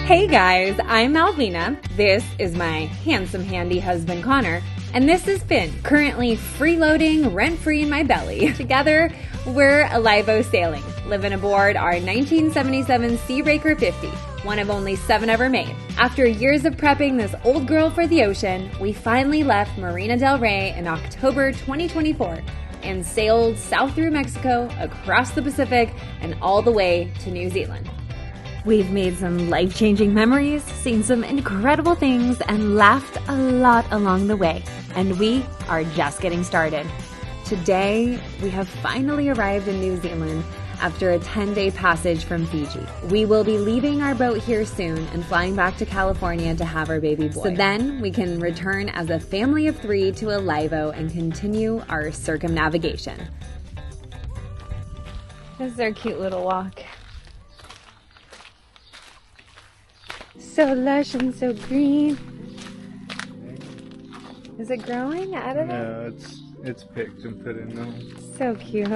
Hey guys, I'm Malvina. This is my handsome, handy husband Connor, and this is Finn, currently freeloading rent-free in my belly. Together, we're Alivo sailing, living aboard our 1977 Seabreaker 50, one of only 7 ever made. After years of prepping this old girl for the ocean, we finally left Marina del Rey in October 2024 and sailed south through Mexico, across the Pacific, and all the way to New Zealand. We've made some life-changing memories, seen some incredible things, and laughed a lot along the way. And we are just getting started. Today, we have finally arrived in New Zealand after a 10-day passage from Fiji. We will be leaving our boat here soon and flying back to California to have our baby boy. So then we can return as a family of 3 to Alivo and continue our circumnavigation. This is our cute little walk. So lush and so green. Is it growing out of it? No, it's picked and put in now. So cute.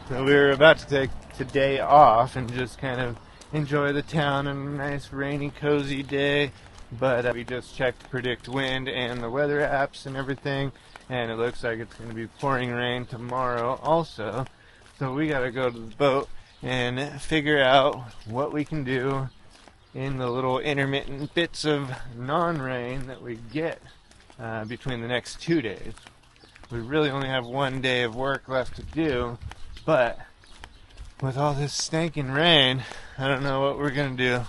So we were about to take today off and just kind of enjoy the town on a nice rainy cozy day, but we just checked predict wind and the weather apps and everything, and it looks like it's going to be pouring rain tomorrow also. So we got to go to the boat and figure out what we can do in the little intermittent bits of non-rain that we get between the next 2 days. We really only have 1 day of work left to do. But with all this stinking rain, I don't know what we're gonna do.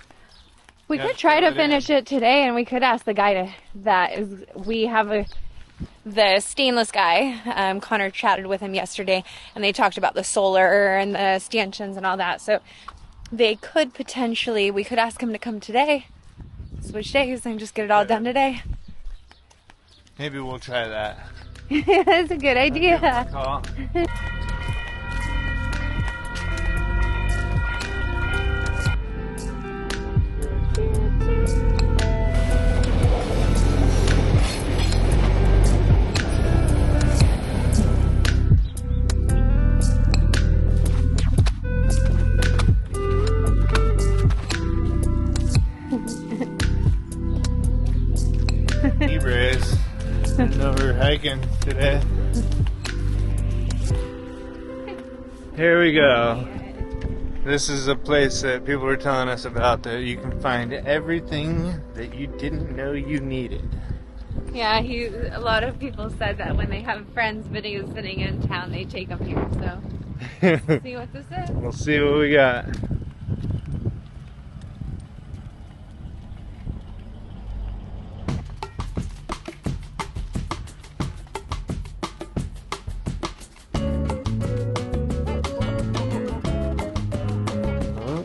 We could try to finish it today, and we could ask the guy we have the stainless guy. Connor chatted with him yesterday, and they talked about the solar and the stanchions and all that. So we could ask him to come today, switch days, and just get it all done today. Maybe we'll try that. That's a good idea. I'll give him a call. Hebrews. No, we're hiking today. Here we go. This is a place that people were telling us about, that you can find everything that you didn't know you needed. Yeah, a lot of people said that when they have friends visiting in town, they take them here. So, let's see what this is. We'll see what we got.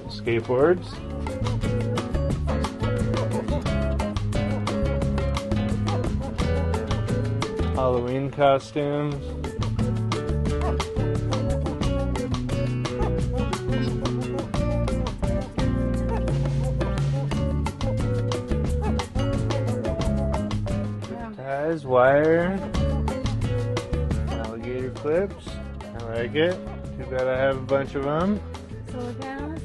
Skateboards. Halloween costumes. Ties, wire, alligator clips. I like it. Too bad I have a bunch of them. Solar panels.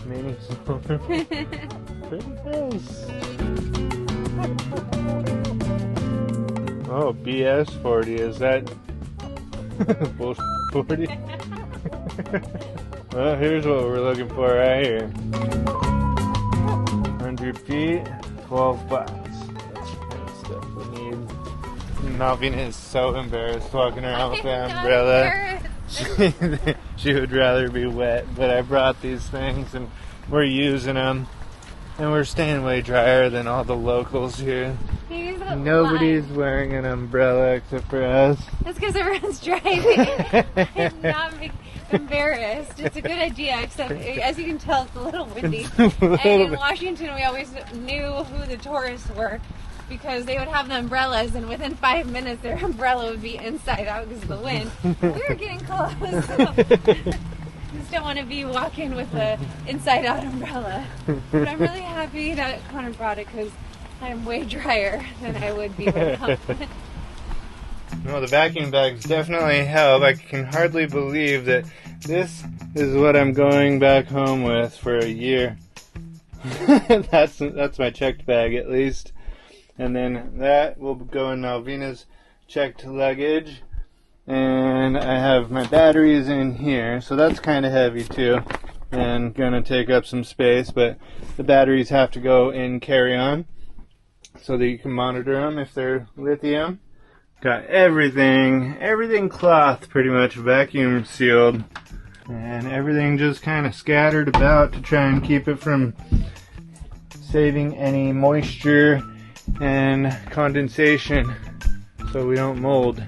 Mini solar. Pretty nice. Oh, BS 40. Is that bullshit 40? Well, here's what we're looking for right here. 100 feet, 12 bucks. That's the kind of stuff we need. Malvina is so embarrassed walking around with the umbrella. She would rather be wet, but I brought these things and we're using them. And we're staying way drier than all the locals here. Nobody's wearing an umbrella except for us. That's because everyone's driving. I'm not embarrassed. It's a good idea, except as you can tell, it's a little windy. And in Washington, we always knew who the tourists were. because they would have the umbrellas, and within 5 minutes their umbrella would be inside out because of the wind. We were getting close. So just don't want to be walking with the inside out umbrella. But I'm really happy that Connor brought it because I'm way drier than I would be without it. No, the vacuum bags definitely help. I can hardly believe that this is what I'm going back home with for a year. That's my checked bag at least. And then that will go in Malvina's checked luggage. And I have my batteries in here, so that's kind of heavy too, and gonna take up some space, but the batteries have to go in carry-on so that you can monitor them if they're lithium. Got everything cloth pretty much vacuum sealed, and everything just kind of scattered about to try and keep it from saving any moisture and condensation so we don't mold.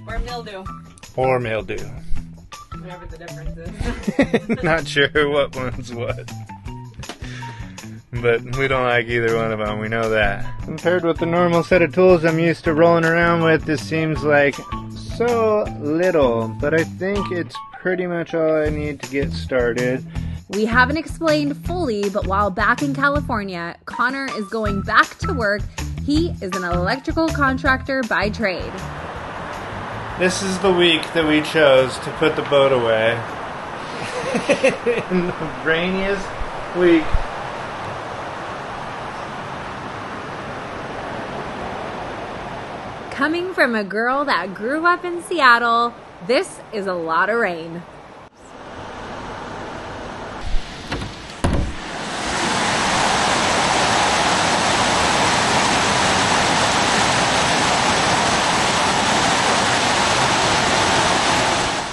Or mildew. Whatever the difference is. Not sure what one's what. But we don't like either one of them, we know that. Compared with the normal set of tools I'm used to rolling around with, this seems like so little. But I think it's pretty much all I need to get started. We haven't explained fully, but while back in California, Connor is going back to work. He is an electrical contractor by trade. This is the week that we chose to put the boat away. In the rainiest week. Coming from a girl that grew up in Seattle, this is a lot of rain.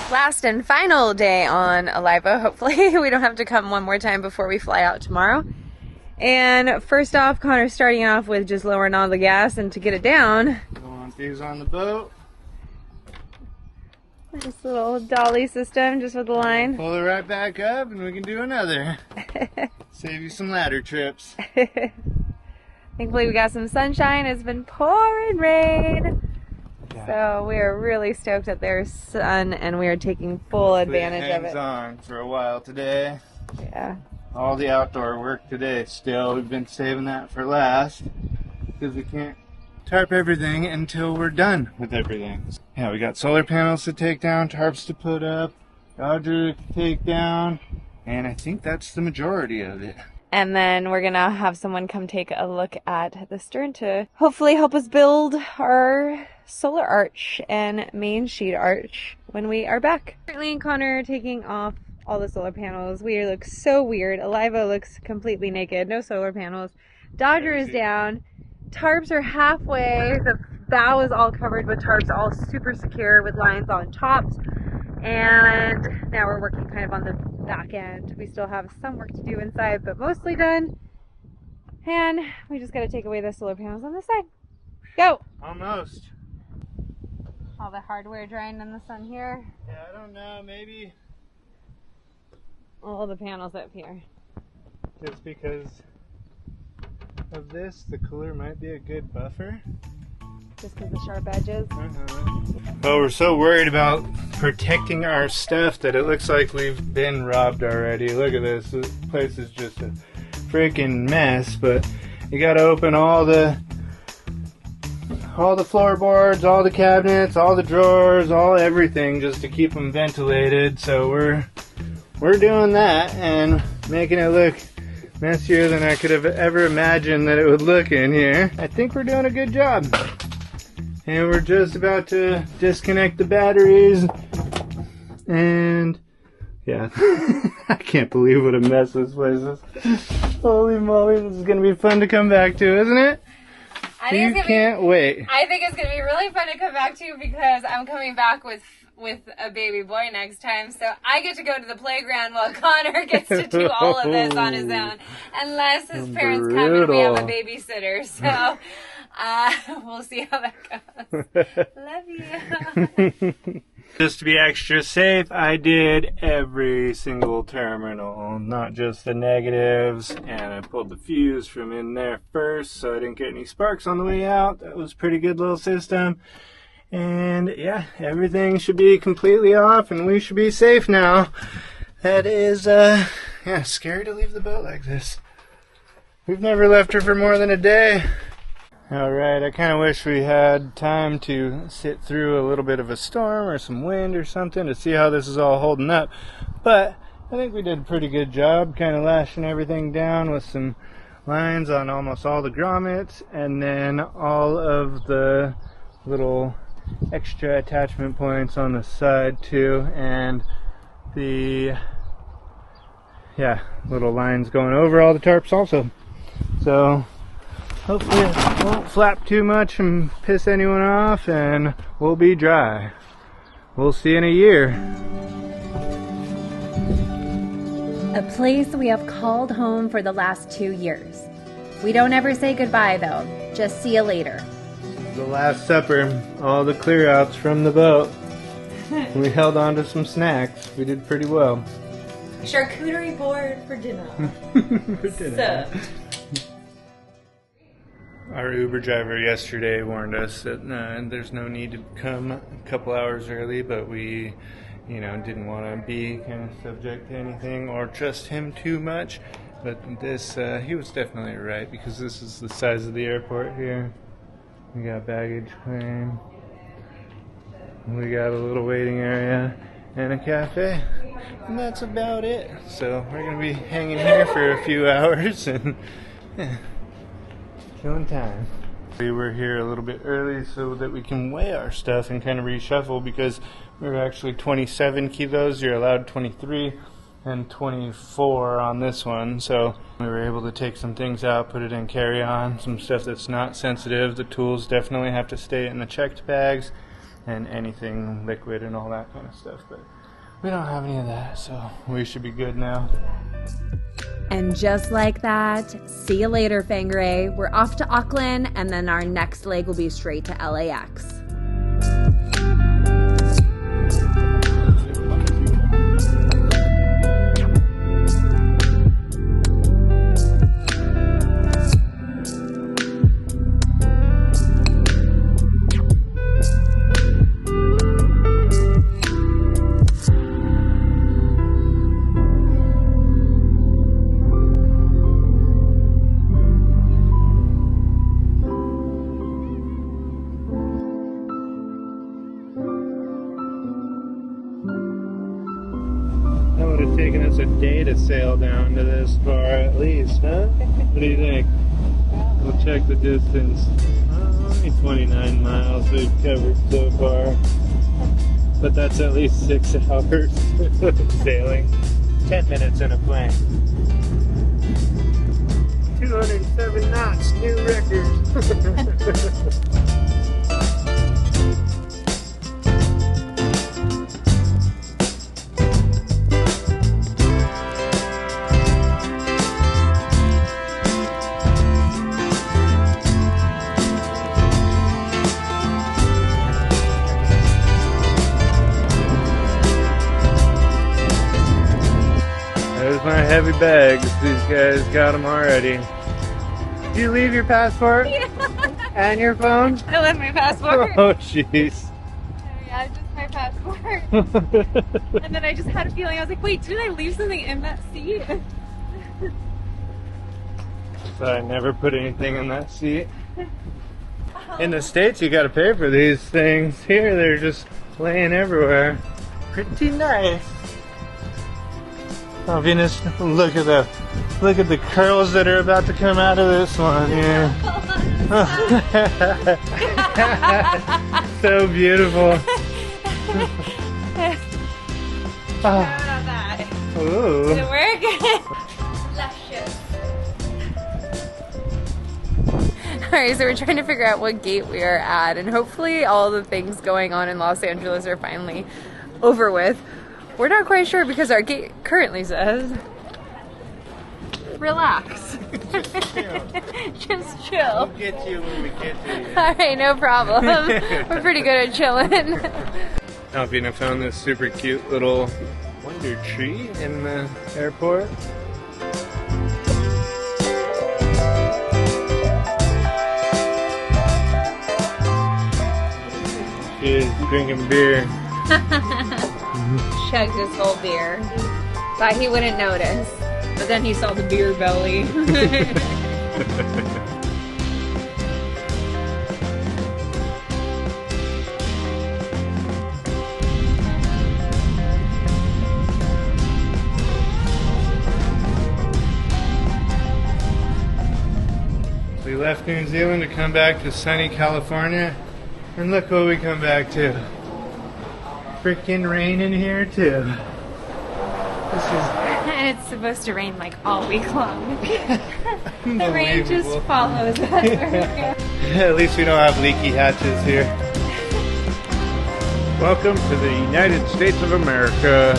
Last and final day on Aliva. Hopefully we don't have to come one more time before we fly out tomorrow. And first off, Connor's starting off with just lowering all the gas, and to get it down, Don't want these on the boat. this little dolly system just with the line. Pull it right back up and we can do another. Save you some ladder trips. Thankfully we got some sunshine. It's been pouring rain. So we are really stoked that there's sun, and we are taking full advantage of it. Hangs on for a while today. Yeah. All the outdoor work today still. We've been saving that for last because we can't tarp everything until we're done with everything. Yeah, we got solar panels to take down, tarps to put up, Dodger to take down, and I think that's the majority of it. And then we're gonna have someone come take a look at the stern to hopefully help us build our solar arch and main sheet arch when we are back. Currently and Connor are taking off all the solar panels. We look so weird. Aliva looks completely naked, no solar panels. Dodger is down. Tarps are halfway. The bow is all covered with tarps, all super secure with lines on tops. And now we're working kind of on the back end. We still have some work to do inside, but mostly done. And we just gotta take away the solar panels on this side. Go! Almost. All the hardware drying in the sun here. Yeah, I don't know, maybe All the panels up here. just because of this, the cooler might be a good buffer. Just because the sharp edges. Well, we're so worried about protecting our stuff that it looks like we've been robbed already. Look at this. This place is just a freaking mess, but you gotta open all the floorboards, all the cabinets, all the drawers, all everything just to keep them ventilated. So we're doing that and making it look messier than I could have ever imagined that it would look in here. I think we're doing a good job. And we're just about to disconnect the batteries. And yeah, I can't believe what a mess this place is. Holy moly, this is going to be fun to come back to, isn't it? You can't wait. I think it's going to be really fun to come back to because I'm coming back with a baby boy next time. So I get to go to the playground while Connor gets to do all of this on his own. Unless his parents come and we have a babysitter. So we'll see how that goes. Love you. Just to be extra safe, I did every single terminal, not just the negatives, and I pulled the fuse from in there first so I didn't get any sparks on the way out. That was a pretty good little system. And yeah, everything should be completely off and we should be safe now. That is, yeah, scary to leave the boat like this. We've never left her for more than a day. Alright, I kind of wish we had time to sit through a little bit of a storm or some wind or something to see how this is all holding up. But I think we did a pretty good job kind of lashing everything down with some lines on almost all the grommets and then all of the little extra attachment points on the side too, and the little lines going over all the tarps also. So hopefully it won't flap too much and piss anyone off, and we'll be dry. We'll see in a year. A place we have called home for the last 2 years. We don't ever say goodbye though, just see you later. The Last Supper, all the clear outs from the boat. We held on to some snacks. We did pretty well. Charcuterie board for dinner. For dinner. Our Uber driver yesterday warned us that there's no need to come a couple hours early, but we, didn't want to be kind of subject to anything or trust him too much. But this, he was definitely right, because this is the size of the airport here. We got baggage claim. We got a little waiting area and a cafe. And that's about it. So we're going to be hanging here for a few hours and killing time. We were here a little bit early so that we can weigh our stuff and kind of reshuffle, because we were actually 27 kilos. You're allowed 23 and 24 on this one. So we were able to take some things out, put it in carry-on, some stuff that's not sensitive. The tools definitely have to stay in the checked bags, and anything liquid and all that kind of stuff. But we don't have any of that, so we should be good now. And just like that, see you later, Whangārei. We're off to Auckland, and then our next leg will be straight to LAX. Taken us a day to sail down to this far at least, huh? What do you think? We'll check the distance. Only 29 miles we've covered so far. But that's at least 6 hours sailing. 10 minutes in a plane. 207 knots, new record. My heavy bags. These guys got them already. Did you leave your passport? Yeah. And your phone? I left my passport. Oh, jeez. Yeah, just my passport. And then I just had a feeling, I was like, wait, did I leave something in that seat? So I never put anything in that seat. In the States, you gotta pay for these things. Here, they're just laying everywhere. Pretty nice. Oh, Venus, look at the curls that are about to come out of this one here. So beautiful. Ooh. Did it work? Alright, so we're trying to figure out what gate we are at, and hopefully all the things going on in Los Angeles are finally over with. We're not quite sure because our gate currently says, relax. Just chill. Just chill. We'll get you when we get to you. Alright, no problem. We're pretty good at chilling. Alpina found this super cute little wonder tree in the airport. She's drinking beer. Chugged his whole beer. Thought he wouldn't notice. But then he saw the beer belly. We left New Zealand to come back to sunny California, and look what we come back to. Freaking rain in here too. This is And it's supposed to rain like all week long. The rain just follows us. At least we don't have leaky hatches here. Welcome to the United States of America.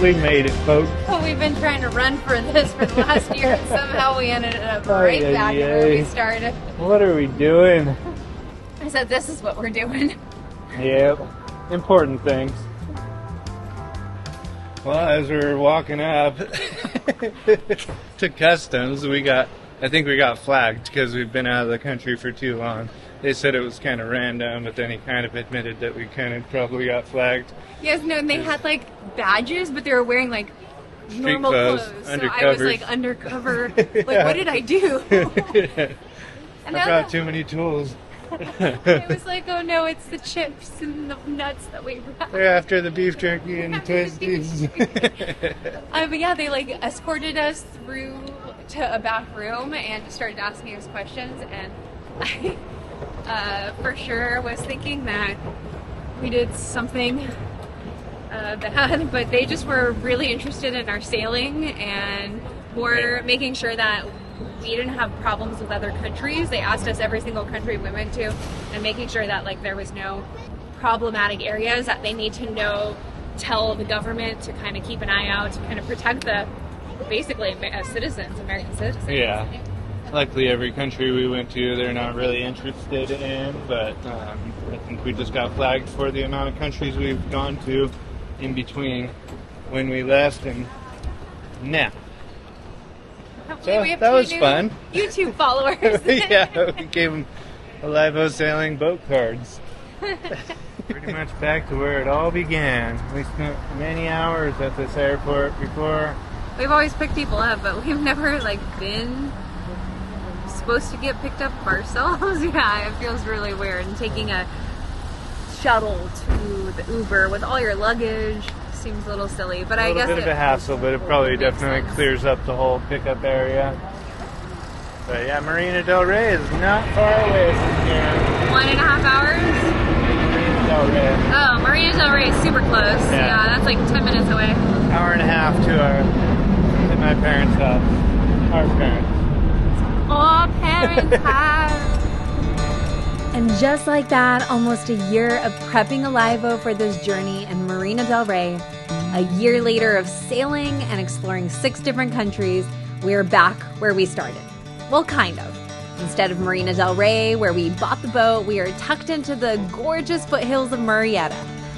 We made it, folks. Well, we've been trying to run for this for the last year, and somehow we ended up right back where we started. What are we doing? I said, this is what we're doing. Yep, important things. Well, as we were walking up to customs, I think we got flagged because we've been out of the country for too long. They said it was kind of random, but then he kind of admitted that we kind of probably got flagged. Yes, no, and they had like badges, but they were wearing like normal clothes. So I was like undercover. Like, what did I do? And I brought too many tools. It was like, oh no, it's the chips and the nuts that we brought. They're after the beef jerky and the twisties. But yeah, they like escorted us through to a back room and started asking us questions, and I for sure was thinking that we did something bad, but they just were really interested in our sailing and were making sure that we didn't have problems with other countries. They asked us every single country we went to, and making sure that like there was no problematic areas that they need to tell the government to kind of keep an eye out to kind of protect the basically citizens, American citizens. Yeah. Luckily, every country we went to, they're not really interested in, but I think we just got flagged for the amount of countries we've gone to in between when we left and now. So we have that was fun. YouTube followers. Yeah, we gave them Alivo sailing boat cards. Pretty much back to where it all began. We spent many hours at this airport before. We've always picked people up, but we've never like been supposed to get picked up ourselves. Yeah, it feels really weird. And taking a shuttle to the Uber with all your luggage seems a little silly, but I guess a bit of a hassle, but it probably definitely clears up the whole pickup area. But yeah, Marina Del Rey is not far away from here. 1.5 hours? Marina Del Rey. Oh, Marina Del Rey is super close. Yeah, that's like 10 minutes away. Hour and a half to my parents' house. Our parents. All parents have. And just like that, almost a year of prepping Alivo for this journey in Marina Del Rey, a year later of sailing and exploring 6 different countries, we are back where we started. Well, kind of. Instead of Marina Del Rey, where we bought the boat, we are tucked into the gorgeous foothills of Murrieta,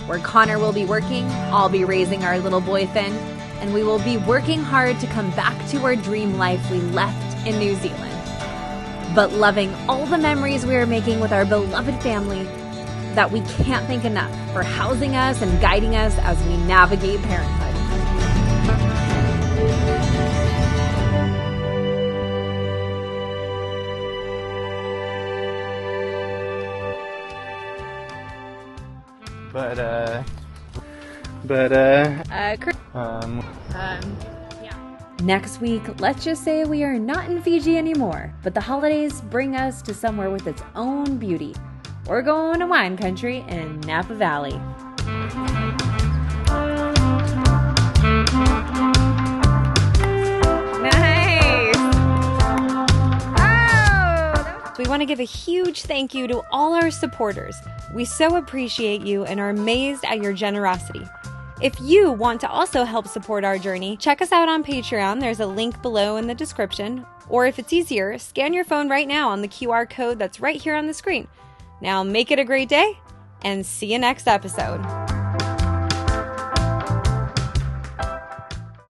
where Connor will be working, I'll be raising our little boy Finn, and we will be working hard to come back to our dream life we left in New Zealand. But loving all the memories we are making with our beloved family that we can't thank enough for housing us and guiding us as we navigate parenthood. Next week, let's just say we are not in Fiji anymore, but the holidays bring us to somewhere with its own beauty. We're going to wine country in Napa Valley. Nice! Oh! We want to give a huge thank you to all our supporters. We so appreciate you and are amazed at your generosity. If you want to also help support our journey, check us out on Patreon. There's a link below in the description. Or if it's easier, scan your phone right now on the QR code that's right here on the screen. Now make it a great day, and see you next episode.